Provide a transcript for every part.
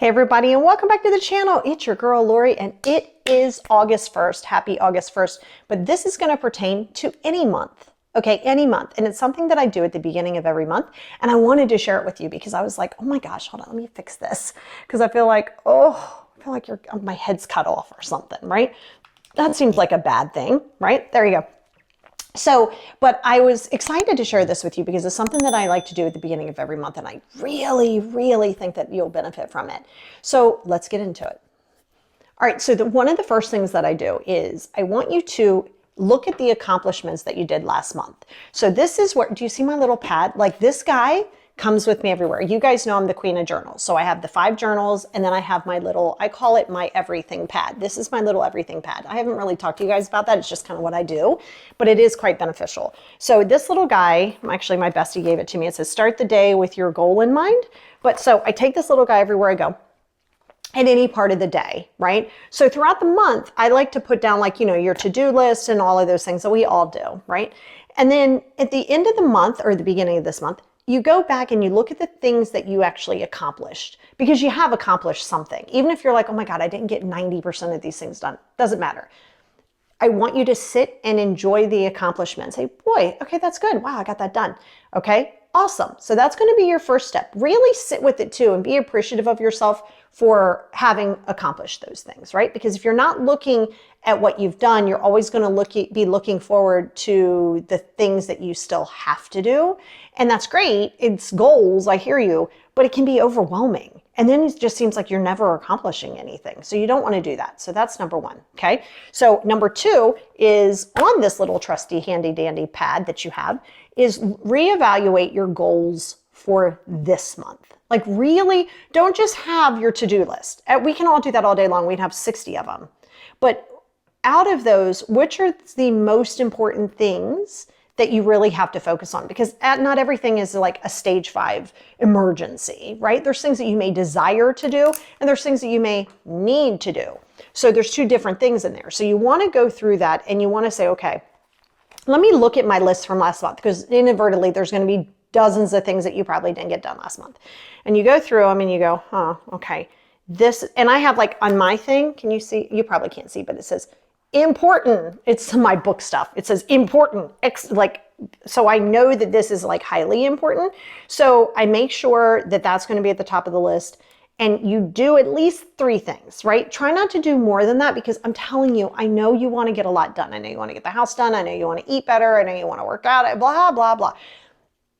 Hey everybody, and welcome back to the channel. It's your girl Lori, and it is August 1st. Happy August 1st. But this is going to pertain to any month. Okay, any month. And it's something that I do at the beginning of every month. And I wanted to share it with you because I was like, oh my gosh, hold on, let me fix this. Because I feel like, my head's cut off or something, right? That seems like a bad thing, right? There you go. So, but I was excited to share this with you because it's something that I like to do at the beginning of every month, and I really, really think that you'll benefit from it. So let's get into it. All right, so one of the first things that I do is I want you to look at the accomplishments that you did last month. So this is where, do you see my little pad? Like this guy comes with me everywhere. You guys know I'm the queen of journals. So I have the 5 journals, and then I have my little, I call it my everything pad. This is my little everything pad. I haven't really talked to you guys about that. It's just kind of what I do, but it is quite beneficial. So this little guy, actually my bestie gave it to me. It says, start the day with your goal in mind. But so I take this little guy everywhere I go at any part of the day, right? So throughout the month, I like to put down like, your to-do list and all of those things that we all do, right? And then at the end of the month or the beginning of this month, you go back and you look at the things that you actually accomplished, because you have accomplished something. Even if you're like, oh my God, I didn't get 90% of these things done. Doesn't matter. I want you to sit and enjoy the accomplishment. Say, boy, okay, that's good. Wow, I got that done. Okay, awesome. So that's going to be your first step. Really sit with it too and be appreciative of yourself for having accomplished those things, right? Because if you're not looking at what you've done, you're always going to be looking forward to the things that you still have to do. And that's great. It's goals. I hear you, but it can be overwhelming. And then it just seems like you're never accomplishing anything. So you don't want to do that. So that's number 1. Okay. So number 2 is on this little trusty handy dandy pad that you have is reevaluate your goals for this month. Like really don't just have your to-do list. We can all do that all day long. We'd have 60 of them. But out of those, which are the most important things that you really have to focus on? Because not everything is like a stage 5 emergency, right? There's things that you may desire to do, and there's things that you may need to do. So there's 2 different things in there. So you want to go through that and you want to say, okay, let me look at my list from last month, because inadvertently there's going to be dozens of things that you probably didn't get done last month. And you go through them and you go, okay, this, and I have like on my thing, can you see? You probably can't see, but it says important. It's my book stuff. It says important, so I know that this is like highly important. So I make sure that that's going to be at the top of the list. And you do at least 3 things, right? Try not to do more than that, because I'm telling you, I know you want to get a lot done. I know you want to get the house done. I know you want to eat better. I know you want to work out, blah, blah, blah.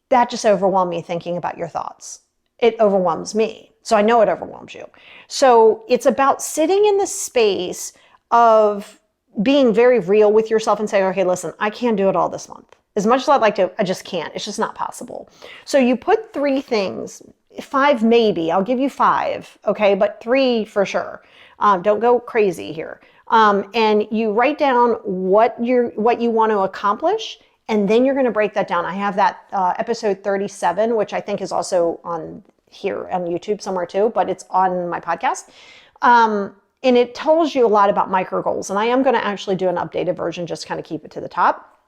That just overwhelmed me thinking about your thoughts. It overwhelms me. So I know it overwhelms you. So it's about sitting in the space of being very real with yourself and saying, okay, listen, I can't do it all this month. As much as I'd like to, I just can't. It's just not possible. So you put 3 things, 5 maybe, I'll give you 5, okay, but 3 for sure. Don't go crazy here. And you write down what you want to accomplish, and then you're going to break that down. I have that episode 37, which I think is also on here on YouTube somewhere too, but it's on my podcast. And it tells you a lot about micro goals. And I am going to actually do an updated version, just kind of keep it to the top.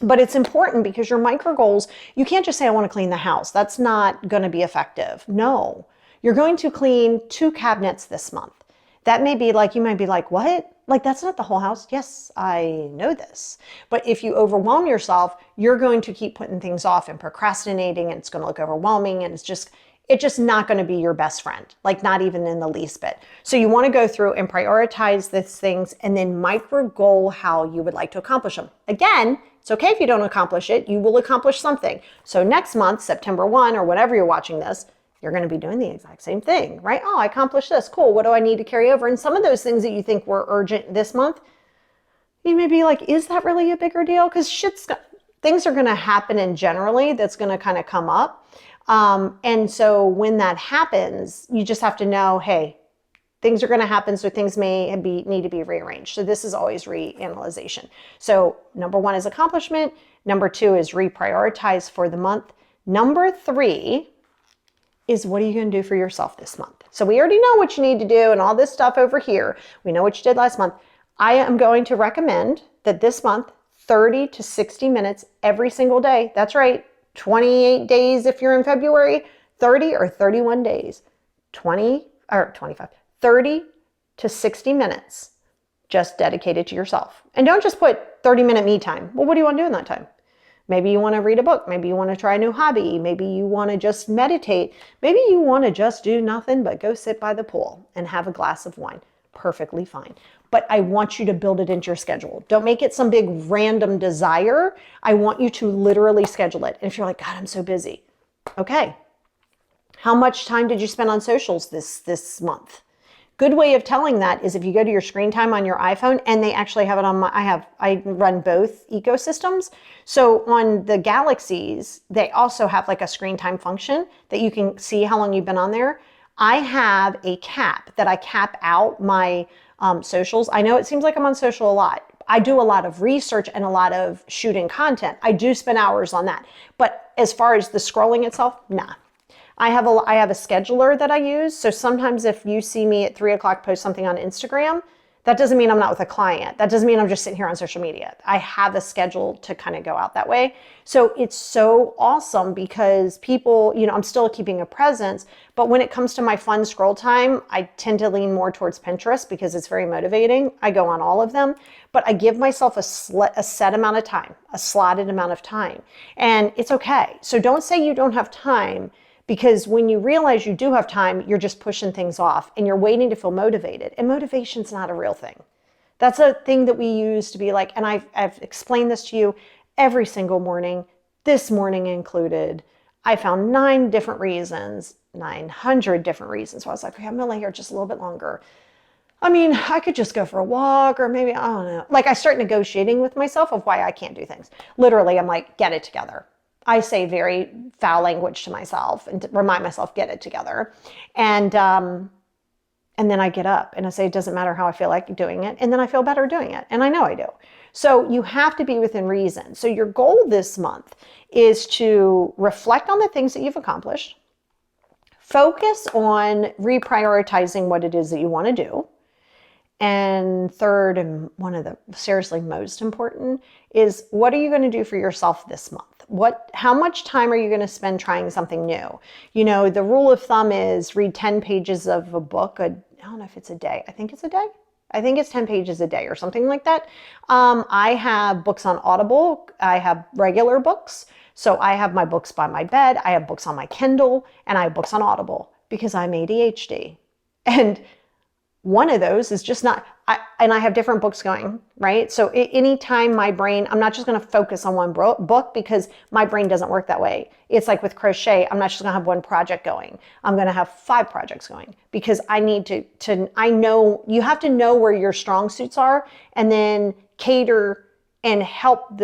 But it's important because your micro goals, you can't just say, I want to clean the house. That's not going to be effective. No, you're going to clean 2 cabinets this month. That may be like, you might be like, what? Like, that's not the whole house. Yes, I know this. But if you overwhelm yourself, you're going to keep putting things off and procrastinating, and it's going to look overwhelming, and it's just not going to be your best friend, like not even in the least bit. So you want to go through and prioritize these things and then micro goal how you would like to accomplish them. Again, it's okay if you don't accomplish it, you will accomplish something. So next month, September 1 or whatever you're watching this, you're going to be doing the exact same thing, right? Oh, I accomplished this. Cool. What do I need to carry over? And some of those things that you think were urgent this month, you may be like, is that really a bigger deal? Because things are going to happen in generally that's going to kind of come up. And so when that happens, you just have to know, hey, things are going to happen. So things may need to be rearranged. So this is always reanalyzation. So number 1 is accomplishment. Number 2 is reprioritize for the month. Number 3 is what are you going to do for yourself this month? So we already know what you need to do and all this stuff over here. We know what you did last month. I am going to recommend that this month, 30 to 60 minutes every single day. That's right. 28 days if you're in February, 30 or 31 days. 20 or 25, 30 to 60 minutes just dedicated to yourself. And don't just put 30-minute me time. Well, what do you want to do in that time? Maybe you want to read a book. Maybe you want to try a new hobby. Maybe you want to just meditate. Maybe you want to just do nothing but go sit by the pool and have a glass of wine. Perfectly fine. But I want you to build it into your schedule. Don't make it some big random desire. I want you to literally schedule it. And if you're like, God, I'm so busy. Okay. How much time did you spend on socials this month? Good way of telling that is if you go to your screen time on your iPhone, and they actually have it on I run both ecosystems. So on the Galaxies, they also have like a screen time function that you can see how long you've been on there. I have a cap that I cap out my socials. I know it seems like I'm on social a lot. I do a lot of research and a lot of shooting content. I do spend hours on that. But as far as the scrolling itself, nah. I have a scheduler that I use. So sometimes if you see me at 3 o'clock post something on Instagram, that doesn't mean I'm not with a client. That doesn't mean I'm just sitting here on social media. I have a schedule to kind of go out that way. So it's so awesome because people, I'm still keeping a presence, but when it comes to my fun scroll time, I tend to lean more towards Pinterest because it's very motivating. I go on all of them, but I give myself a set amount of time, a slotted amount of time, and it's okay. So don't say you don't have time, because when you realize you do have time, you're just pushing things off and you're waiting to feel motivated. And motivation's not a real thing. That's a thing that we use to be like, and I've explained this to you every single morning, this morning included. I found 900 different reasons. So I was like, okay, I'm gonna lay here just a little bit longer. I mean, I could just go for a walk, or maybe, I don't know. Like I start negotiating with myself of why I can't do things. Literally, I'm like, get it together. I say very foul language to myself and to remind myself, get it together. And then I get up and I say, it doesn't matter how I feel like doing it. And then I feel better doing it. And I know I do. So you have to be within reason. So your goal this month is to reflect on the things that you've accomplished, focus on reprioritizing what it is that you want to do. And third, and one of the seriously most important, is what are you going to do for yourself this month? How much time are you going to spend trying something new? The rule of thumb is read 10 pages of a book. I don't know if it's a day. I think it's a day. I think it's 10 pages a day or something like that. I have books on Audible. I have regular books. So I have my books by my bed. I have books on my Kindle, and I have books on Audible because I'm ADHD. And one of those is just not, and I have different books going, right? So anytime my brain, I'm not just going to focus on one book because my brain doesn't work that way. It's like with crochet, I'm not just going to have one project going. I'm going to have 5 projects going because I need I know, you have to know where your strong suits are and then cater and help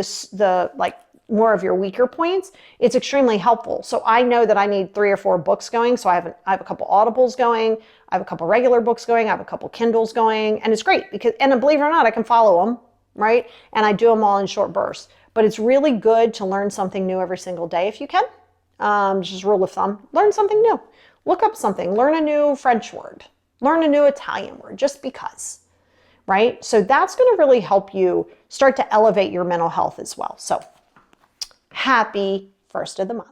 more of your weaker points. It's extremely helpful. So I know that I need 3 or 4 books going. So I have a couple Audibles going. I have a couple regular books going. I have a couple Kindles going. And it's great because, and believe it or not, I can follow them, right? And I do them all in short bursts. But it's really good to learn something new every single day if you can. Just rule of thumb, learn something new. Look up something, learn a new French word, learn a new Italian word, just because, right? So that's going to really help you start to elevate your mental health as well. So happy first of the month.